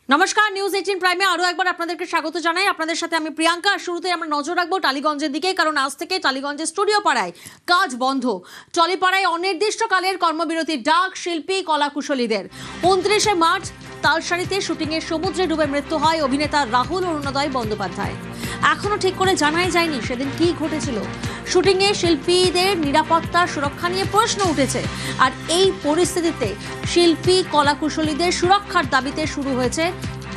নমস্কার, নিউজ 18 প্রাইমে আরো একবার আপনাদেরকে স্বাগত জানাই। আপনাদের সাথে আমি প্রিয়াঙ্কা। শুরুতে আমরা নজর রাখবো টালিগঞ্জের দিকে, কারণ আজ থেকে টালিগঞ্জের স্টুডিও পাড়ায় কাজ বন্ধ। টলিপাড়ায় অনির্দিষ্টকালের কর্মবিরতির ডাক শিল্পী কলাকুশলীদের। 29শে মার্চ তালসারিতে শুটিংয়ের সমুদ্রে ডুবে মৃত্যু হয় অভিনেতা রাহুল অরুণোদয় বন্দ্যোপাধ্যায়। এখনো ঠিক করে জানাই যায়নি সেদিন কি ঘটেছিল। শুটিংয়ে শিল্পীদের নিরাপত্তা সুরক্ষা নিয়ে প্রশ্ন উঠেছে। আর এই পরিস্থিতিতে শিল্পী কলাকুশলীদের সুরক্ষার দাবিতে শুরু হয়েছে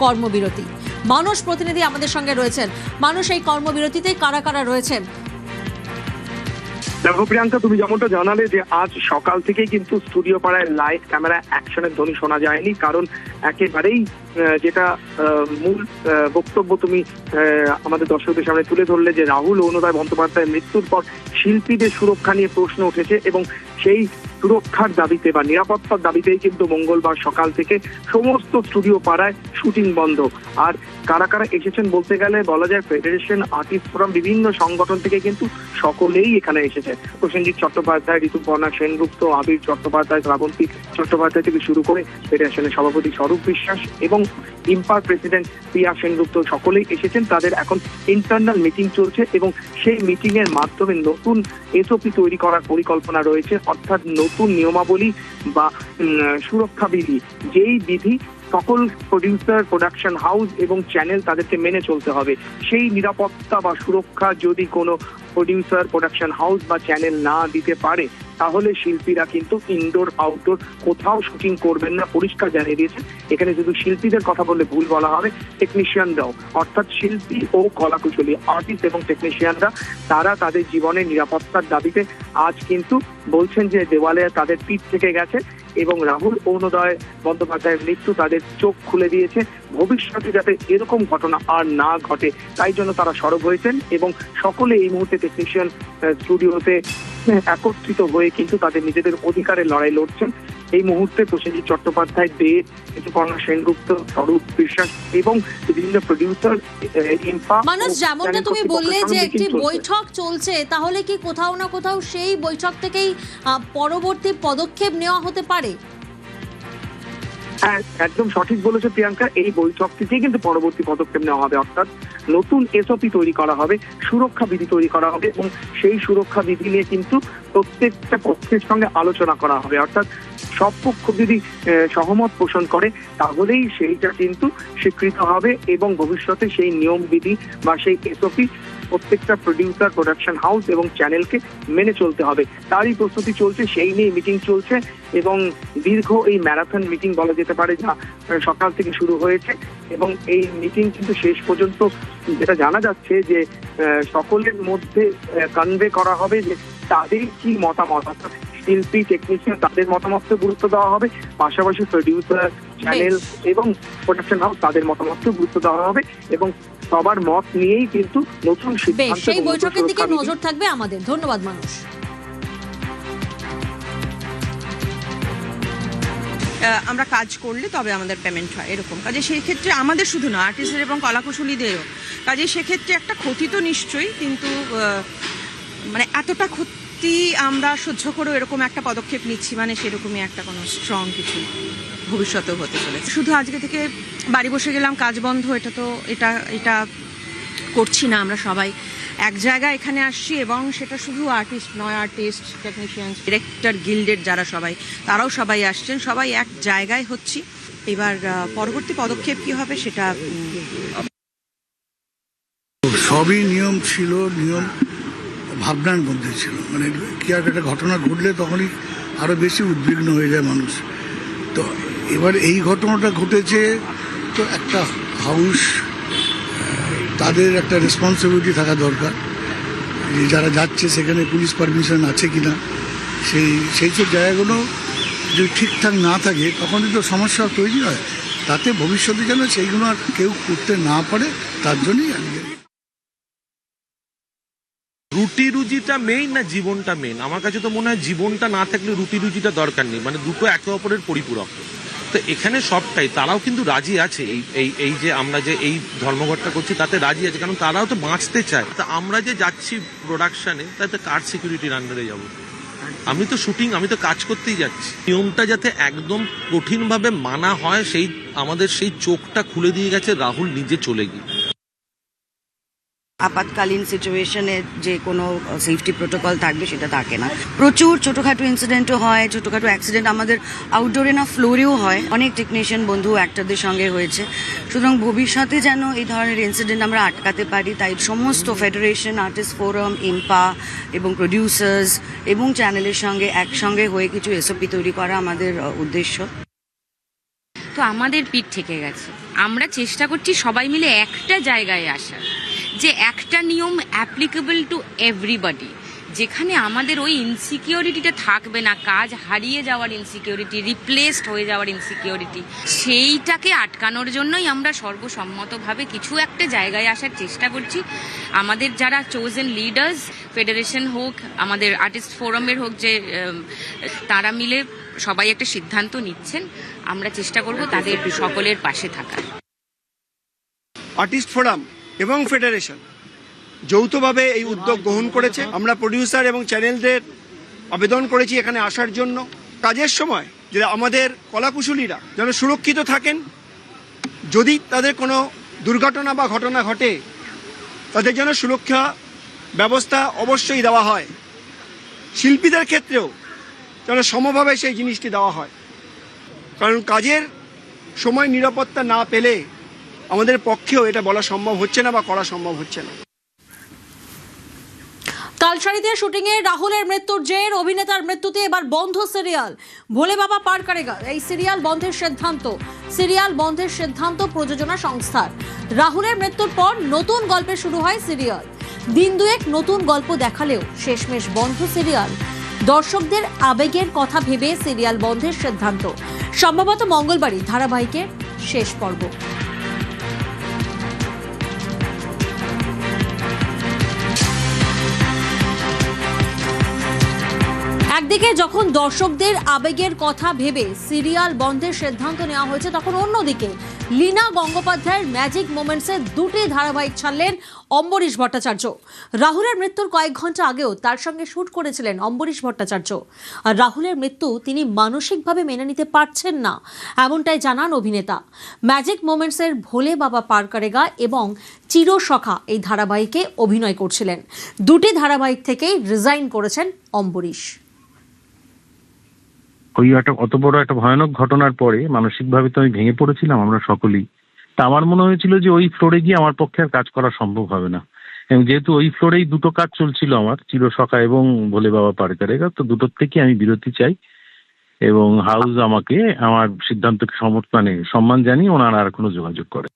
কর্মবিরতি। মানুষ প্রতিনিধি আমাদের সঙ্গে রয়েছেন। মানুষ, এই কর্মবিরতিতে কারা কারা রয়েছেন? দেখো প্রিয়াঙ্কা, তুমি যেমনটা জানালে যে আজ সকাল থেকেই কিন্তু স্টুডিও পাড়ায় লাইভ ক্যামেরা অ্যাকশনের ধ্বনি শোনা যায়নি, কারণ একেবারেই যেটা মূল বক্তব্য তুমি আমাদের দর্শকদের সামনে তুলে ধরলে যে রাহুল অরুণোদয় বন্দ্যোপাধ্যায়ের মৃত্যুর পর শিল্পীদের সুরক্ষা নিয়ে প্রশ্ন উঠেছে এবং সেই সুরক্ষার দাবিতে বা নিরাপত্তার দাবিতেই কিন্তু মঙ্গলবার সকাল থেকে সমস্ত স্টুডিও পাড়ায় শুটিং বন্ধ। আর কারা কারা এসেছেন বলতে গেলে বলা যায় ফেডারেশন, আর্টিস্ট ফোরাম, বিভিন্ন সংগঠন থেকে কিন্তু সকলেই এখানে এসেছে। প্রসেনজিৎ চট্টোপাধ্যায়, ঋতুপর্ণা সেনগুপ্ত, আবির চট্টোপাধ্যায়, শ্রাবন্তী চট্টোপাধ্যায় থেকে শুরু করে ফেডারেশনের সভাপতি স্বরূপ বিশ্বাস এবং ইম্পার প্রেসিডেন্ট প্রিয়া সেনগুপ্ত সকলেই এসেছেন। তাদের এখন ইন্টারনাল মিটিং চলছে এবং সেই মিটিং এর মাধ্যমে নতুন এসওপি তৈরি করার পরিকল্পনা রয়েছে, অর্থাৎ নতুন নিয়মাবলী বা সুরক্ষা বিধি, যেই বিধি সকল প্রডিউসার, প্রোডাকশন হাউস এবং চ্যানেল তাদেরকে মেনে চলতে হবে। সেই নিরাপত্তা বা সুরক্ষা যদি কোনো প্রডিউসার, প্রোডাকশন হাউস বা চ্যানেল না দিতে পারে, তাহলে শিল্পীরা কিন্তু ইনডোর আউটডোর কোথাও শুটিং করবেন না, পরিষ্কার জানিয়ে দিয়েছেন। এখানে শুধু শিল্পীদের কথা বললে ভুল বলা হবে, টেকনিশিয়ানরাও, অর্থাৎ শিল্পী ও কলাকুশলী, আর্টিস্ট এবং টেকনিশিয়ানরা, তারা তাদের জীবনের নিরাপত্তার দাবিতে আজ কিন্তু বলছেন যে দেওয়ালে তাদের পিঠ থেকে গেছে এবং রাহুল অরুণোদয় বন্দ্যোপাধ্যায়ের মৃত্যু তাদের চোখ খুলে দিয়েছে। ভবিষ্যতে যাতে এরকম ঘটনা আর না ঘটে, তাই জন্য তারা সরব হয়েছেন এবং সকলে এই মুহূর্তে টেকনিশিয়ান স্টুডিওতে একত্রিত হয়ে কিন্তু তাদের নিজেদের অধিকারের লড়াই লড়ছেন। এই মুহূর্তে প্রসেনজিৎ চট্টোপাধ্যায়, দে, ঋতুপর্ণা সেনগুপ্ত, স্বরূপ বিশ্বাস এবং বিভিন্ন প্রডিউসার, মানুষ, যেমনটা তুমি বললে যে একটি বৈঠক চলছে, তাহলে কি কোথাও না কোথাও সেই বৈঠক থেকেই পরবর্তী পদক্ষেপ নেওয়া হতে পারে? হ্যাঁ, একদম সঠিক বলেছো প্রিয়াঙ্কা। এই বৈঠক থেকেই কিন্তু পরবর্তী পদক্ষেপ নেওয়া হবে, অর্থাৎ নতুন এসওপি তৈরি করা হবে, সুরক্ষা বিধি তৈরি করা হবে এবং সেই সুরক্ষা বিধি নিয়ে কিন্তু প্রত্যেকটা পক্ষের সঙ্গে আলোচনা করা হবে। অর্থাৎ সব পক্ষ যদি সহমত পোষণ করে, তাহলেই সেইটা কিন্তু স্বীকৃত হবে এবং ভবিষ্যতে সেই নিয়ম বিধি বা সেই এসওপি প্রত্যেকটা প্রডিউসার, প্রোডাকশন হাউস এবং চ্যানেলকে মেনে চলতে হবে। তারই প্রস্তুতি চলছে, সেই নিয়ে মিটিং চলছে এবং দীর্ঘ এই ম্যারাথন মিটিং বলা যেতে পারে, যা সকাল থেকে শুরু হয়েছে এবং এই মিটিং কিন্তু শেষ পর্যন্ত যেটা জানা যাচ্ছে যে সকলের মধ্যে কনভে করা হবে যে তাদের কি মতামত, অর্থাৎ শিল্পী, টেকনিশিয়ান, তাদের মতামতকে গুরুত্ব দেওয়া হবে, পাশাপাশি প্রডিউসার, চ্যানেল এবং প্রোডাকশন হাউস তাদের মতামতকে গুরুত্ব দেওয়া হবে এবং সবার মত নিয়েই কিন্তু নতুন সিদ্ধান্ত। সেই বৈঠকের দিকে নজর থাকবে আমাদের। ধন্যবাদ মানুষ। আমরা কাজ করলে তবে আমাদের পেমেন্ট হয়, এরকম কাজে সেই ক্ষেত্রে আমাদের শুধু না, আর্টিস্টদের এবং কলাকুশলীদেরও কাজে সেক্ষেত্রে একটা ক্ষতি তো নিশ্চয়ই, কিন্তু মানে এতটা ক্ষতি আমরা সহ্য করেও এরকম একটা পদক্ষেপ নিচ্ছি মানে সেরকমই একটা কোনো স্ট্রং কিছু ভবিষ্যতেও হতে চলেছে। শুধু আজকে থেকে বাড়ি বসে গেলাম, কাজ বন্ধ, এটা তো এটা করছি না। আমরা সবাই এক জায়গায় এখানে আসছি এবং সেটা শুধু আর্টিস্ট নয়, আর্টিস্ট, টেকনিশিয়ান, ডিরেক্টর গিল্ডের যারা সবাই, তারাও সবাই আসছেন, সবাই এক জায়গায় হচ্ছি। এবার পরবর্তী পদক্ষেপ কি হবে সেটা সবই নিয়ম ছিল, নিয়ম ভাবনার মধ্যে ছিল। মানে কি একটা ঘটনা ঘটলে তখনই আরো বেশি উদ্বিগ্ন হয়ে যায় মানুষ। তো এবার এই ঘটনাটা ঘটেছে, তো একটা হাউস, তাদের একটা রেসপন্সিবিলিটি থাকা দরকার যে যারা যাচ্ছে সেখানে পুলিশ পারমিশন আছে কিনা, সেই সব জায়গাগুলো যদি ঠিকঠাক না থাকে তখনই তো সমস্যা তৈরি হয়। তাতে ভবিষ্যতে যেন সেইগুলো আর কেউ করতে না পারে, তার জন্যই রুটি রুজিটা মেইন না জীবনটা মেইন? আমার কাছে তো মনে হয় জীবনটা না থাকলে রুটি রুজিটা দরকার নেই, মানে দুটো একে অপরের পরিপূরক। তো এখানে সবটাই তারাও কিন্তু রাজি আছে, এই যে আমরা যে এই ধর্মঘটটা করছি তাতে রাজি আছে, কারণ তারাও তো বাঁচতে চায়। তা আমরা যে যাচ্ছি প্রোডাকশনে, তাতে কার সিকিউরিটির আন্ডারে যাবো? আমি তো শুটিং, আমি তো কাজ করতেই যাচ্ছি। নিয়মটা যাতে একদম কঠিনভাবে মানা হয়, সেই আমাদের সেই চোখটা খুলে দিয়ে গেছে রাহুল নিজে চলে গিয়ে। আপাতকালীন সিচুয়েশনে যে কোনো সেফটি প্রোটোকল থাকবে সেটা থাকে না। প্রচুর ছোটোখাটো ইনসিডেন্টও হয়, ছোটোখাটো অ্যাক্সিডেন্ট আমাদের আউটডোরে না ফ্লোরেও হয়। অনেক টেকনিশিয়ান বন্ধু অ্যাক্টরদের সঙ্গে হয়েছে। সুতরাং ভবিষ্যতে যেন এই ধরনের ইনসিডেন্ট আমরা আটকাতে পারি, তাই সমস্ত ফেডারেশন, আর্টিস্ট ফোরাম, ইম্পা এবং প্রডিউসার্স এবং চ্যানেলের সঙ্গে একসঙ্গে হয়ে কিছু এসওপি তৈরি করা আমাদের উদ্দেশ্য। তো আমাদের পিঠ থেকে গেছে, আমরা চেষ্টা করছি সবাই মিলে একটা জায়গায় আসার, যে একটা নিয়ম অ্যাপ্লিকেবল টু এভরিবডি, যেখানে আমাদের ওই ইনসিকিউরিটিটা থাকবে না, কাজ হারিয়ে যাওয়ার ইনসিকিউরিটি, রিপ্লেসড হয়ে যাওয়ার ইনসিকিউরিটি, সেইটাকে আটকানোর জন্যই আমরা সর্বসম্মতভাবে কিছু একটা জায়গায় আসার চেষ্টা করছি। আমাদের যারা চোজেন লিডার্স, ফেডারেশন হোক, আমাদের আর্টিস্ট ফোরামের হোক, যে তারা মিলে সবাই একটা সিদ্ধান্ত নিচ্ছেন, আমরা চেষ্টা করব তাদের সকলের পাশে থাকার। আর্টিস্ট ফোরাম এবং ফেডারেশন যৌথভাবে এই উদ্যোগ গ্রহণ করেছে। আমরা প্রডিউসার এবং চ্যানেলদের আবেদন করেছি এখানে আসার জন্য। কাজের সময় যে আমাদের কলাকুশলীরা যেন সুরক্ষিত থাকেন, যদি তাদের কোনো দুর্ঘটনা বা ঘটনা ঘটে তাদের যেন সুরক্ষা ব্যবস্থা অবশ্যই দেওয়া হয়। শিল্পীদের ক্ষেত্রেও যেন সমভাবে সেই জিনিসটি দেওয়া হয়, কারণ কাজের সময় নিরাপত্তা না পেলে আমাদের পক্ষেও এটা বলা সম্ভব হচ্ছে না বা করা সম্ভব হচ্ছে না। তালসারিতে শুটিংয়ে রাহুলের মৃত্যুর জের, অভিনেতার মৃত্যুতে এবার বন্ধ সিরিয়াল ভোলে বাবা পার করেগা। এই সিরিয়াল বন্ধের সিদ্ধান্ত প্রযোজনা সংস্থার। রাহুলের মৃত্যুর পর নতুন গল্পে শুরু হয় সিরিয়াল। দিন দুয়েক নতুন গল্প দেখালেও শেষমেশ বন্ধ সিরিয়াল। দর্শকদের আবেগের কথা ভেবে সিরিয়াল বন্ধের সিদ্ধান্ত। সম্ভবত মঙ্গলবারই ধারাবাহিকের শেষ পর্ব। একদিকে যখন দর্শকদের আবেগের কথা ভেবে সিরিয়াল বন্ধের সিদ্ধান্ত নেওয়া হয়েছে, তখন অন্যদিকে লীনা গঙ্গোপাধ্যায়ের ম্যাজিক মোমেন্টসে দুটি ধারাবাহিক ছাড়লেন অম্বরীশ ভট্টাচার্য। রাহুলের মৃত্যুর কয়েক ঘন্টা আগেও তার সঙ্গে শুট করেছিলেন অম্বরীশ ভট্টাচার্য। আর রাহুলের মৃত্যু তিনি মানসিকভাবে মেনে নিতে পারছেন না, এমনটাই জানান অভিনেতা। ম্যাজিক মোমেন্টসের ভোলে বাবা পার করেগা এবং চিরসখা এই ধারাবাহিকে অভিনয় করছিলেন। দুটি ধারাবাহিক থেকেই রিজাইন করেছেন অম্বরীশ। ওই একটা অত বড় একটা ভয়ানক ঘটনার পরে মানসিকভাবে তো আমি ভেঙে পড়েছিলাম, আমরা সকলেই। তা আমার মনে হয়েছিল যে ওই ফ্লোরে গিয়ে আমার পক্ষে আর কাজ করা সম্ভব হবে না, এবং যেহেতু ওই ফ্লোরেই দুটো কাজ চলছিল আমার, চিরসখা এবং ভোলে বাবা পার করেগা, তো দুটোর থেকে আমি বিরতি চাই। এবং হাউস আমাকে আমার সিদ্ধান্তকে সম্মান জানিয়ে ওনারা আর কোনো যোগাযোগ করে।